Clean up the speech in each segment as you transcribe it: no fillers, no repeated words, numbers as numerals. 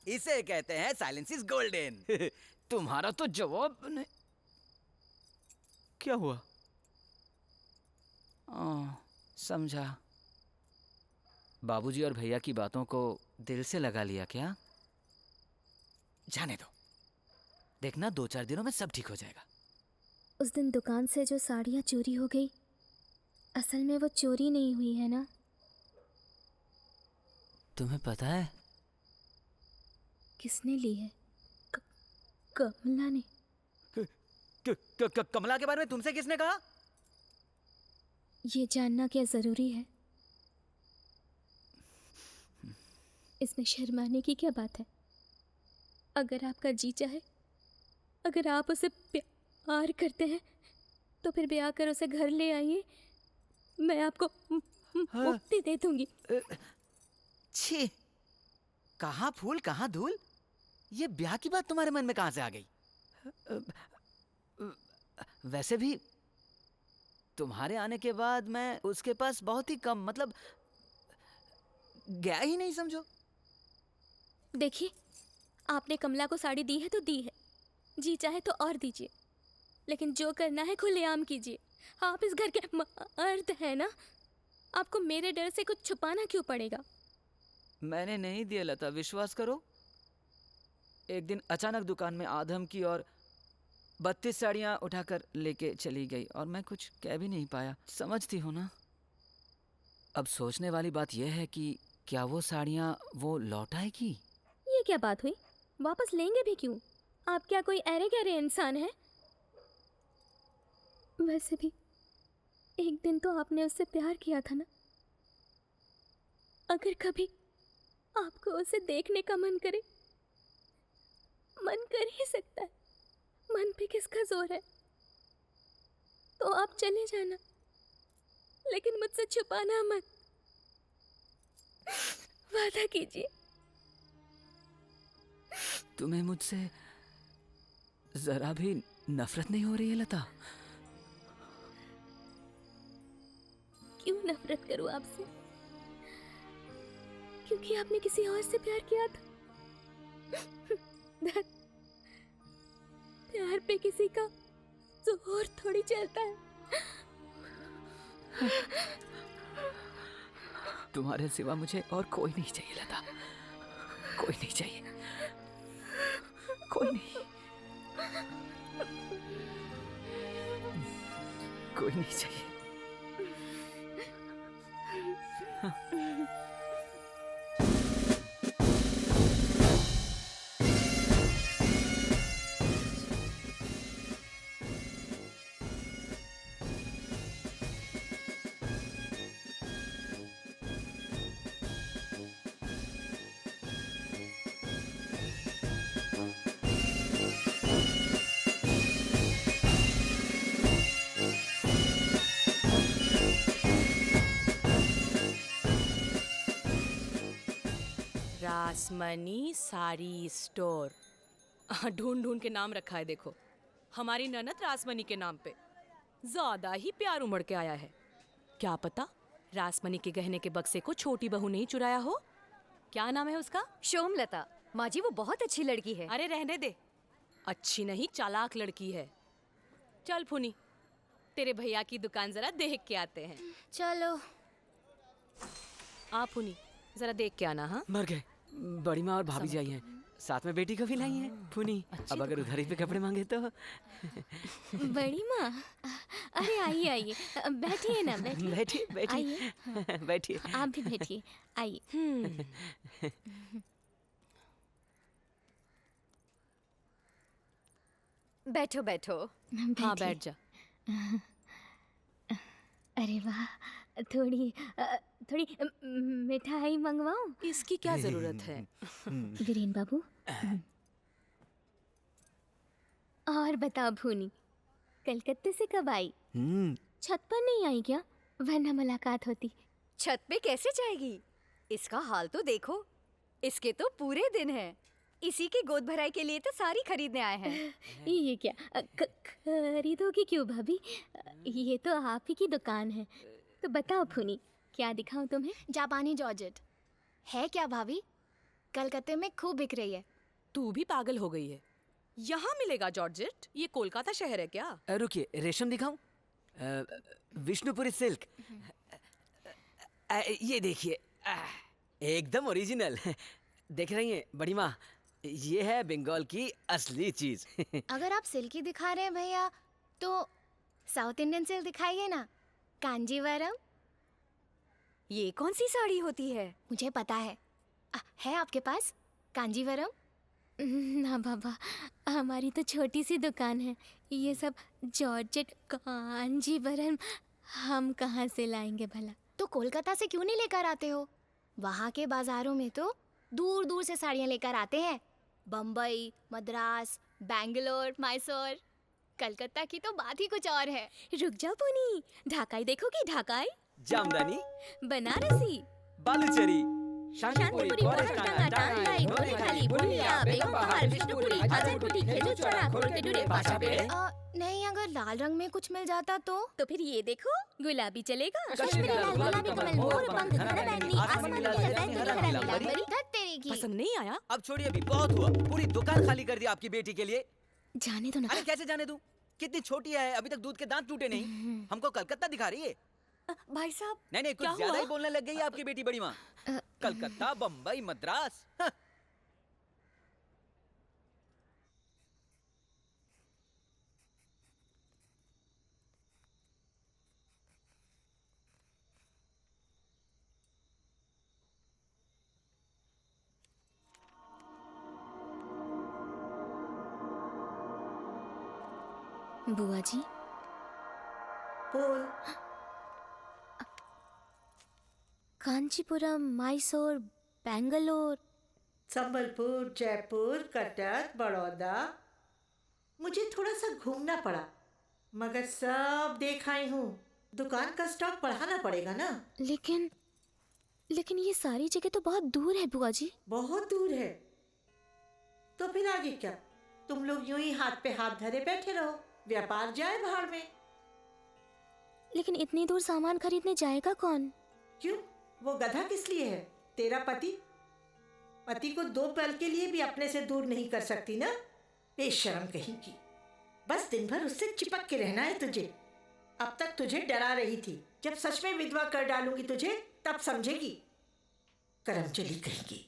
इसे कहते हैं साइलेंस इज गोल्डन। तुम्हारा तो जवाब नहीं। क्या हुआ? समझा। बाबूजी और भैया की बातों को दिल से लगा लिया क्या? जाने दो, देखना 2-4 दिनों में सब ठीक हो जाएगा। उस दिन दुकान से जो साड़ियाँ चोरी हो गई, असल में वो चोरी नहीं हुई है ना? तुम्हें पता है किसने ली है? कमला ने। कमला के बारे में तुमसे किसने कहा? ये जानना क्या जरूरी है? इसमें शर्माने की क्या बात है? अगर आपका जी चाहे, अगर आप उसे प्यार करते हैं तो फिर ब्याह कर उसे घर ले आइए, मैं आपको मुक्ति दे दूंगी। छी, कहाँ फूल कहाँ धूल। ये ब्याह की बात तुम्हारे मन में कहाँ से आ गई? वैसे भी तुम्हारे आने के बाद मैं उसके पास बहुत ही कम, मतलब गया ही नहीं, समझो। देखिए, आपने कमला को साड़ी दी है तो दी है, जी चाहे तो और दीजिए, लेकिन जो करना है खुलेआम कीजिए। आप इस घर के मर्द हैं ना, आपको मेरे डर से कुछ छुपाना क्यों पड़ेगा? मैंने नहीं दिया लता, विश्वास करो। एक दिन अचानक दुकान में आधम की और 32 साड़ियाँ उठाकर लेके चली गई और मैं कुछ कह भी नहीं पाया। समझती हो ना? अब सोचने वाली बात यह है कि क्या वो साड़ियाँ वो लौट आएगी? ये क्या बात हुई? वापस लेंगे भी क्यों? आप क्या कोई अरे गहरे इंसान हैं? वैसे भी एक दिन तो आपने उससे प्यार किया था ना। अगर कभी आपको उसे देखने का मन करे, मन कर ही सकता है, मन पे किसका जोर है? तो आप चले जाना, लेकिन मुझसे छुपाना मत। वादा कीजिए। तुम्हें मुझसे जरा भी नफरत नहीं हो रही है लता? क्यों नफरत करूं आपसे? क्योंकि आपने किसी और से प्यार किया था। प्यार पे किसी का जोर थोड़ी चलता है। तुम्हारे सिवा मुझे और कोई नहीं चाहिए लता, कोई नहीं चाहिए, कोई नहीं, कोई नहीं चाहिए। रासमणी साड़ी स्टोर। ढूंढ ढूंढ के नाम रखा है देखो, हमारी ननद रासमणी के नाम पे। ज्यादा ही प्यार उमड़ के आया है। क्या पता रासमणी के गहने के बक्से को छोटी बहू ने ही चुराया हो। क्या नाम है उसका? शोमलता। माँ जी, वो बहुत अच्छी लड़की है। अरे रहने दे, अच्छी नहीं चालाक लड़की है। चल फुनी, तेरे भैया की दुकान जरा देख के आते हैं। चलो। आ फुनी, जरा देख के आना। हाँ, मर गए। बड़ी माँ और भाभी जी आई हैं, साथ में बेटी को भी लाई हैं। फुनी, अब अगर उधारी पे कपड़े मांगे तो। बड़ी माँ, अरे आइए आइए, बैठिए ना, बैठिए। बैठिए बैठिए आइए। बैठिए। आप भी बैठिए, आइए। बैठो बैठो। हाँ बैठ जा। अरे वाह, थोड़ी थोड़ी मिठाई मंगवाऊं? इसकी क्या जरूरत है? वीरेन बाबू। और बताओ भूनी, कलकत्ते से कब आई? छत पर नहीं आई क्या? वरना मुलाकात होती। छत पे कैसे जाएगी? इसका हाल तो देखो, इसके तो पूरे दिन है। इसी की गोद भराई के लिए तो सारी खरीदने आए हैं। ये क्या खरीदोगी क्यों भाभी? ये तो आप ही की दुकान है। तो बताओ भूनी, क्या दिखाऊं तुम्हें? जापानी जॉर्जेट है क्या भाभी? कलकत्ते में खूब बिक रही है। तू भी पागल हो गई है। यहाँ मिलेगा जॉर्जेट? ये कोलकाता शहर है क्या? रुकिए, रेशम दिखाऊं? विष्णुपुरी सिल्क। ये देखिए, एकदम ओरिजिनल। देख रही हैं बड़ी माँ, ये है बंगाल की असली चीज। अगर आप सिल्की दिखा रहे हैं भैया, तो साउथ इंडियन सिल्क दिखाइए ना, कांजीवरम। ये कौन सी साड़ी होती है? मुझे पता है। है आपके पास कांजीवरम? ना बाबा, हमारी तो छोटी सी दुकान है। ये सब जॉर्जेट कांजीवरम हम कहाँ से लाएंगे भला? तो कोलकाता से क्यों नहीं लेकर आते हो? वहाँ के बाजारों में तो दूर दूर से साड़ियाँ लेकर आते हैं। बम्बई, मद्रास, बैंगलोर, मैसूर। कलकत्ता की तो बात ही कुछ और है। रुक जाओ पुनी, ढाकाई देखोगी? ढाकाई, जामदानी, बनारसी, बालूचरी, शांतिपुरी, पोरस्टाना, टांगलाई, नोरीखाली, बुनिया, बेगम बहार, विष्णुपुरी, हजारपुरी, खेजूर चौरा, खोड़केडुरे, पाशा पेड़े। नहीं, अगर लाल रंग में कुछ मिल जाता तो फिर ये देखो, गुलाबी चलेगा? कश्मीरी लाल, गुलाबी कमल, मोर पंख, घना बैंगनी, आसमानी लाल, बैंगनी, हरा नीलांबरी। धत तेरी की। पसंद नहीं आया? अब छोड़िए, अभी बहुत हुआ। पूरी दुकान खाली कर दी आपकी बेटी के लिए। जाने दो ना। अरे कैसे जाने दूं? कितनी छोटी है, अभी तक दूध के दांत टूटे नहीं। हमको कलकत्ता दिखा रही है। भाई साहब, नहीं, कुछ क्या ज्यादा हुआ? ही बोलने लग गई है आपकी बेटी बड़ी माँ। कलकत्ता, बम्बई, मद्रास। हाँ। बुआ जी, बोल। कांचीपुरम, मैसूर, बेंगलोर। संबलपुर, जयपुर, कटक, बड़ौदा। मुझे थोड़ा सा घूमना पड़ा, मगर सब देख आई हूँ। दुकान का स्टॉक बढ़ाना पड़ेगा ना। लेकिन ये सारी जगह तो बहुत दूर है बुआ जी। बहुत दूर है, तो फिर आगे क्या? तुम लोग यूं ही हाथ पे हाथ धरे बैठे रहो, व्यापार जाए भाड़ में। लेकिन इतनी दूर सामान खरीदने जाएगा कौन? क्यों, वो गधा किस लिए है? तेरा पति। पति को 2 पल के लिए भी अपने से दूर नहीं कर सकती ना, बेशर्म कहीं की। बस दिन भर उससे चिपक के रहना है तुझे। अब तक तुझे डरा रही थी, जब सच में विधवा कर डालूंगी तुझे तब समझेगी। करम चली कहेगी।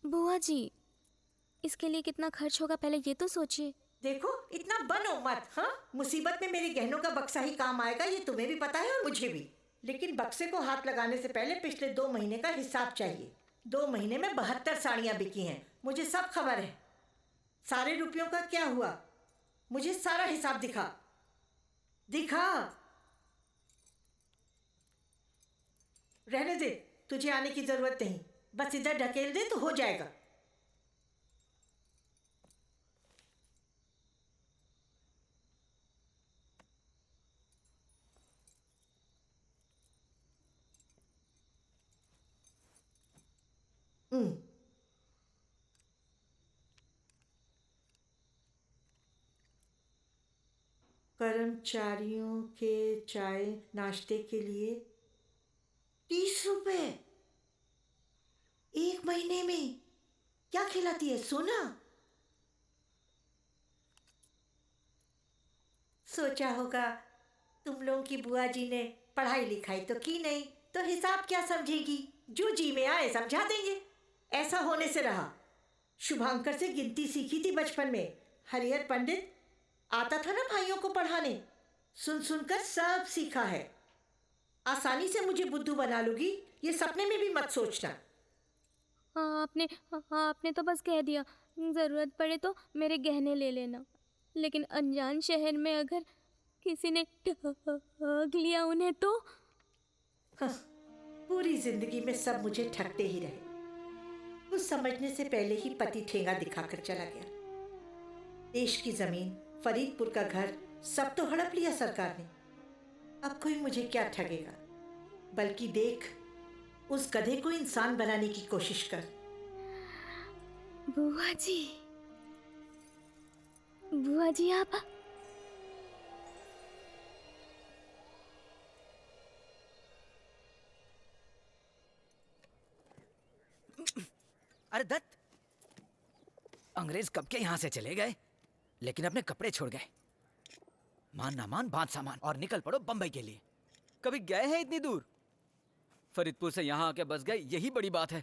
बुआ जी, इसके लिए कितना खर्च होगा पहले ये तो सोचिए। देखो, इतना बनो मत। हाँ, मुसीबत में मेरे गहनों का बक्सा ही काम आएगा, ये तुम्हें भी पता है और मुझे भी। लेकिन बक्से को हाथ लगाने से पहले पिछले 2 महीने का हिसाब चाहिए। 2 महीने में 72 साड़ियाँ बिकी हैं, मुझे सब खबर है। सारे रुपयों का क्या हुआ, मुझे सारा हिसाब दिखा। रहने दे, तुझे आने की जरूरत नहीं। बस इधर ढकेल दे तो हो जाएगा। कर्मचारियों के चाय नाश्ते के लिए 30 रुपए 1 महीने में। क्या खिलाती है सोना? सोचा होगा तुम लोगों की बुआ जी ने पढ़ाई लिखाई तो की नहीं, तो हिसाब क्या समझेगी, जो जी में आए समझा देंगे। ऐसा होने से रहा। शुभांकर से गिनती सीखी थी बचपन में। हरिहर पंडित आता था ना भाइयों को पढ़ाने, सुन सुनकर सब सीखा है। आसानी से मुझे बुद्धू बना लूंगी, ये सपने में भी मत सोचना। आपने तो बस कह दिया, जरूरत पड़े तो मेरे गहने ले लेना। लेकिन अनजान शहर में अगर किसी ने ठग लिया उन्हें तो? हाँ, पूरी जिंदगी में सब मुझे ठगते ही रहे। कुछ समझने से पहले ही पति ठेंगा दिखाकर चला गया। देश की जमीन, फरीदपुर का घर, सब तो हड़प लिया सरकार ने। अब कोई मुझे क्या ठगेगा। बल्कि देख, उस गधे को इंसान बनाने की कोशिश कर। बुआ जी आप अरे दत्त, अंग्रेज कब के यहाँ से चले गए, लेकिन अपने कपड़े छोड़ गए। मान ना मान बांध सामान और निकल पड़ो बंबई के लिए। कभी गए हैं इतनी दूर? फरीदपुर से यहाँ आके बस गए, यही बड़ी बात है।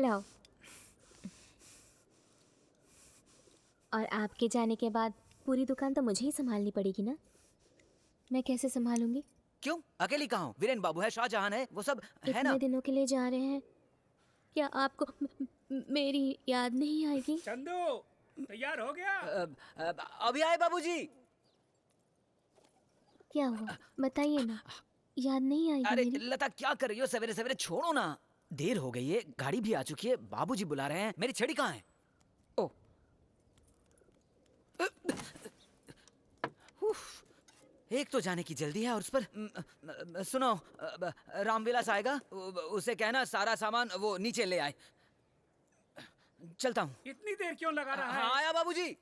लाओ। और आपके जाने के बाद पूरी दुकान तो मुझे ही संभालनी पड़ेगी ना? मैं कैसे संभालूंगी? क्यों, अकेली कहाँ हूँ? वीरेन बाबू है, शाहजहान है, वो सब है ना। इतने दिनों के लिए जा रहे हैं, क्या आपको मेरी याद नहीं आएगी? चंदू तैयार हो गया? अभी आए बाबूजी। क्या हुआ बताइए ना, याद नहीं आएगी अरे मेरी? लता क्या कर रही हो? सवेरे सवेरे छोड़ो ना, देर हो गई है, गाड़ी भी आ चुकी है, बाबूजी बुला रहे हैं। मेरी छड़ी कहाँ है? ओ उफ, एक तो जाने की जल्दी है और उस पर सुनो, रामविलास आएगा, उसे कहना सारा सामान वो नीचे ले आए। चलता हूँ। इतनी देर क्यों लगा रहा है? हाँ आया बाबूजी।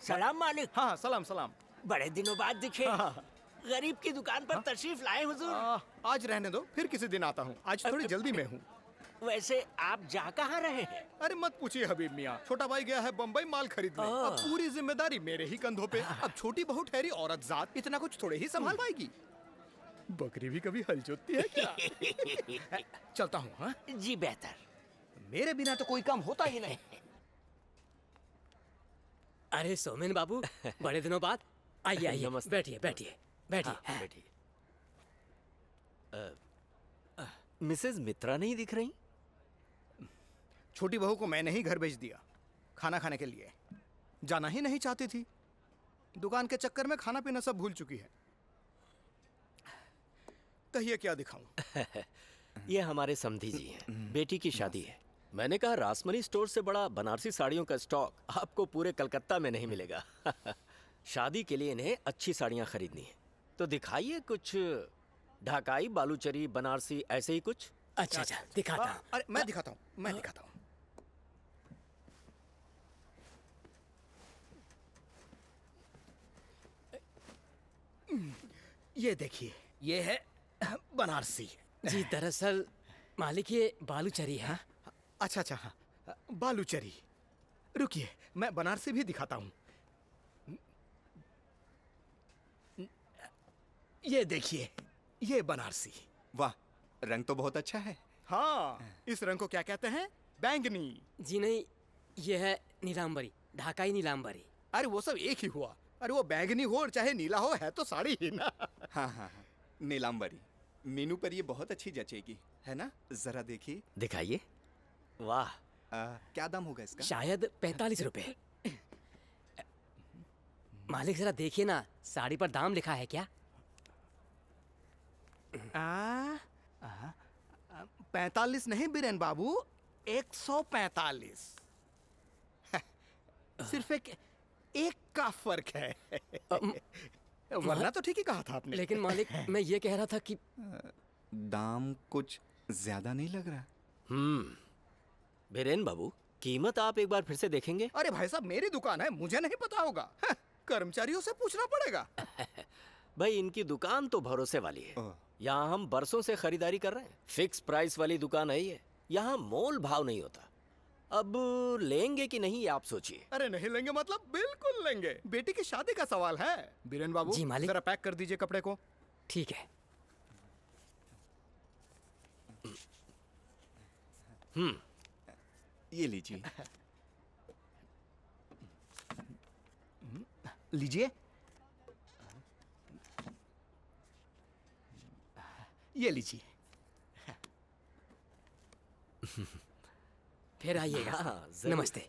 सलाम मालिक। हाँ सलाम सलाम। बड़े दिनों बाद दिखे। हाँ। गरीब की दुकान पर तशरीफ लाए हुजूर। आज रहने दो, फिर किसी दिन आता हूँ। आज थोड़ी जल्दी में हूँ। वैसे आप जा कहाँ रहे हैं? अरे मत पूछिए हबीब मियाँ, छोटा भाई गया है बम्बई माल खरीदने। अब पूरी जिम्मेदारी मेरे ही कंधों पे। अब छोटी बहू ठहरी औरत जात इतना कुछ थोड़े ही संभाल पाएगी। बकरी भी कभी हल जोतती है क्या? चलता हूँ। हाँ जी बेहतर। मेरे बिना तो कोई काम होता ही नहीं। अरे सोमेन बाबू, बड़े दिनों बाद। आइए आइए, बैठिए बैठिए बैठिए। बैठिए। मिसेज मित्रा नहीं दिख रही? छोटी बहू को मैंने ही घर भेज दिया खाना खाने के लिए। जाना ही नहीं चाहती थी। दुकान के चक्कर में खाना पीना सब भूल चुकी है। कहिए क्या दिखाऊं? ये हमारे समधी जी हैं। बेटी की शादी है। मैंने कहा रासमनी स्टोर से बड़ा बनारसी साड़ियों का स्टॉक आपको पूरे कलकत्ता में नहीं मिलेगा। शादी के लिए इन्हें अच्छी साड़ियाँ खरीदनी है, तो दिखाइए कुछ ढाकाई, बालूचरी, बनारसी, ऐसे ही कुछ। अच्छा अच्छा, दिखाता हूँ। अरे मैं दिखाता हूँ, मैं दिखाता हूँ। ये देखिए, ये है बनारसी। जी दरअसल मालिक ये बालूचरी है। अच्छा अच्छा, हाँ बालूचरी। रुकिए, मैं बनारसी भी दिखाता हूँ। ये देखिए, ये बनारसी। वाह, रंग तो बहुत अच्छा है। हाँ, इस रंग को क्या कहते हैं? बैंगनी। जी नहीं, ये है नीलांबरी, ढाकाई नीलांबरी। अरे वो सब एक ही हुआ। अरे वो बैंगनी हो और चाहे नीला हो, है तो साड़ी ही ना। हाँ हाँ हाँ, नीलांबरी मीनू पर ये बहुत अच्छी जचेगी, है ना? जरा देखिए। दिखाइए। वाह, क्या दाम होगा इसका? शायद 45 रुपए। मालिक जरा देखिए ना, साड़ी पर दाम लिखा है क्या? 45 नहीं बीरेन बाबू, 145। सिर्फ एक का फर्क है। वरना तो ठीक ही कहा था आपने। लेकिन मालिक मैं ये कह रहा था कि दाम कुछ ज्यादा नहीं लग रहा? बीरेन बाबू, कीमत आप एक बार फिर से देखेंगे? अरे भाई साहब, मेरी दुकान है, मुझे नहीं पता होगा। कर्मचारियों से पूछना पड़ेगा। भाई इनकी दुकान तो भरोसे वाली है। यहाँ हम बरसों से खरीदारी कर रहे हैं। फिक्स प्राइस वाली दुकान है ये। यहाँ मोल भाव नहीं होता। अब लेंगे कि नहीं, ये आप सोचिए। अरे नहीं लेंगे मतलब बिल्कुल लेंगे। बेटी की शादी का सवाल है। बीरेन बाबू, जी मालिक। जरा पैक कर दीजिए कपड़े को। ठीक है। ये लीजिए। लीजिए। ये लीजिए। फिर आइएगा। हाँ, जरूर। नमस्ते।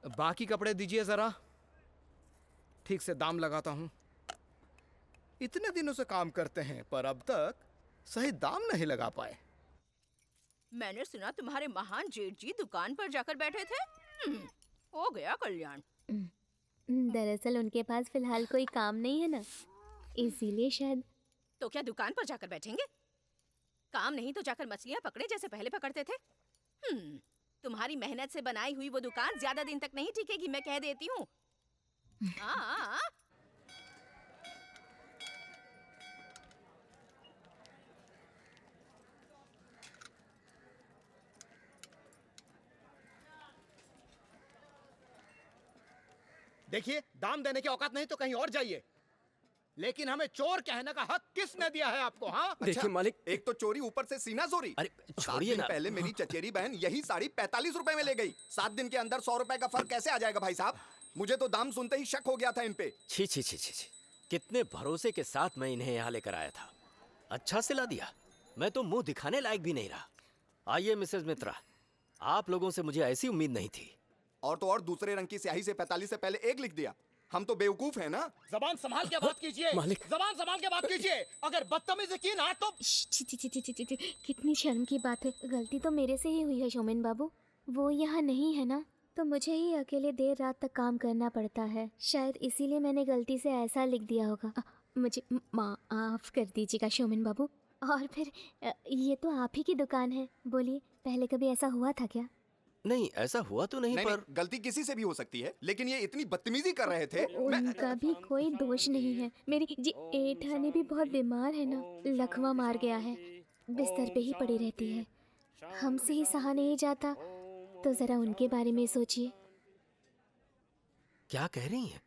बाकी कपड़े दीजिए जरा, ठीक से दाम लगाता हूं। इतने दिनों से काम करते हैं पर अब तक सही दाम नहीं लगा पाए। मैंने सुना तुम्हारे महान जेठ जी दुकान पर जाकर बैठे थे। हो गया कल्याण। दरअसल उनके पास फिलहाल कोई काम नहीं है ना, इसीलिए शायद। तो क्या दुकान पर जाकर बैठेंगे? काम नहीं तो जाकर मछलियाँ पकड़े जैसे पहले पकड़ते थे। तुम्हारी मेहनत से बनाई हुई वो दुकान ज्यादा दिन तक नहीं टिकेगी, मैं कह देती हूँ। हाँ। देखिए, दाम देने की औकात नहीं तो कहीं और जाइए, लेकिन हमें चोर कहने का हक किसने दिया है आपको? हाँ, देखिए मालिक, एक तो चोरी, ऊपर से सीना चोरी। अरे 7 छोड़िए दिन ना। पहले मेरी चचेरी बहन यही साड़ी 45 रुपए में ले गई। 7 दिन के अंदर 100 रुपए का फर्क कैसे आ जाएगा भाई साहब? मुझे तो दाम सुनते ही शक हो गया था इन पे। छी छी छी छी छी, कितने भरोसे के साथ मैं इन्हें यहाँ लेकर आया था। अच्छा सिला दिया, मैं तो मुंह दिखाने लायक भी नहीं रहा। आइए मिसेस मित्रा, आप लोगों से मुझे ऐसी उम्मीद नहीं थी। और तो और दूसरे रंग की स्याही से 45 से पहले 1 लिख दिया। हम तो बेवकूफ हैं ना। जबान संभाल के बात कीजिए मालिक। जबान संभाल के बात कीजिए। अगर बदतमीजी की ना तो छी छी छी छी छी छी, कितनी शर्म की बात है। गलती तो मेरे से ही हुई है शोमेन बाबू। वो यहाँ नहीं है ना, तो मुझे ही अकेले देर रात तक काम करना पड़ता है। शायद इसीलिए मैंने गलती से ऐसा लिख दिया होगा। मुझे माफ कर दीजिएगा शोमेन बाबू। और फिर ये तो आप ही की दुकान है, बोलिए पहले कभी ऐसा हुआ था क्या? नहीं, ऐसा हुआ तो नहीं, पर गलती किसी से भी हो सकती है, लेकिन ये इतनी बदतमीजी कर रहे थे। उनका भी कोई दोष नहीं है। मेरी जी एठानी भी बहुत बीमार है ना, लकवा मार गया है, बिस्तर पे ही पड़ी रहती है। हमसे ही सहा नहीं जाता, तो जरा उनके बारे में सोचिए। क्या कह रही हैं?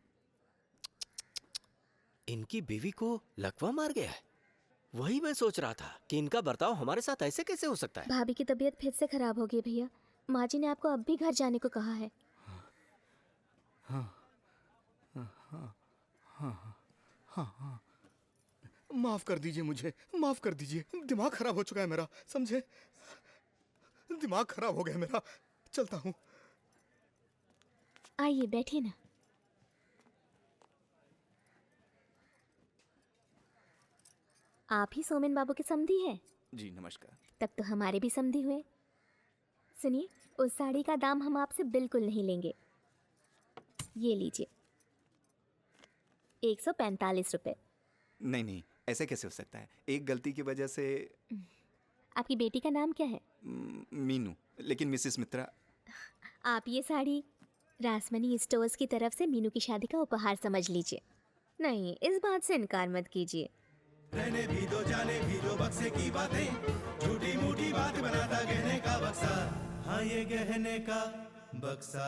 इनकी बीवी को लकवा मार गया है? वही मैं सोच रहा था कि इनका बर्ताव हमारे साथ ऐसे कैसे हो सकता है। भाभी की तबीयत फिर से खराब हो गई भैया। माँ जी ने आपको अब भी घर जाने को कहा है। माफ कर दीजिए, मुझे माफ कर दीजिए। दिमाग खराब हो चुका है मेरा, समझे? दिमाग खराब हो गया मेरा। चलता हूँ। आइए बैठिए ना। आप ही सोमेन बाबू के समधी हैं? जी नमस्कार। तब तो हमारे भी समधी हुए। सुनिए, उस साड़ी का दाम हम आपसे बिल्कुल नहीं लेंगे। ये लीजिए 145 रुपए। नहीं नहीं, ऐसे कैसे हो सकता है? एक गलती की वजह से। आपकी बेटी का नाम क्या है? मीनू। लेकिन मिसेस मित्रा। आप ये साड़ी रासमनी स्टोर्स की तरफ से मीनू की शादी का उपहार समझ लीजिए। नहीं, इस बात से इनकार मत कीजिए। रहने भी दो, जाने भी दो बक्से की बातें, झूठी मूठी बात बनाता गहने का बक्सा। हाँ ये गहने का बक्सा।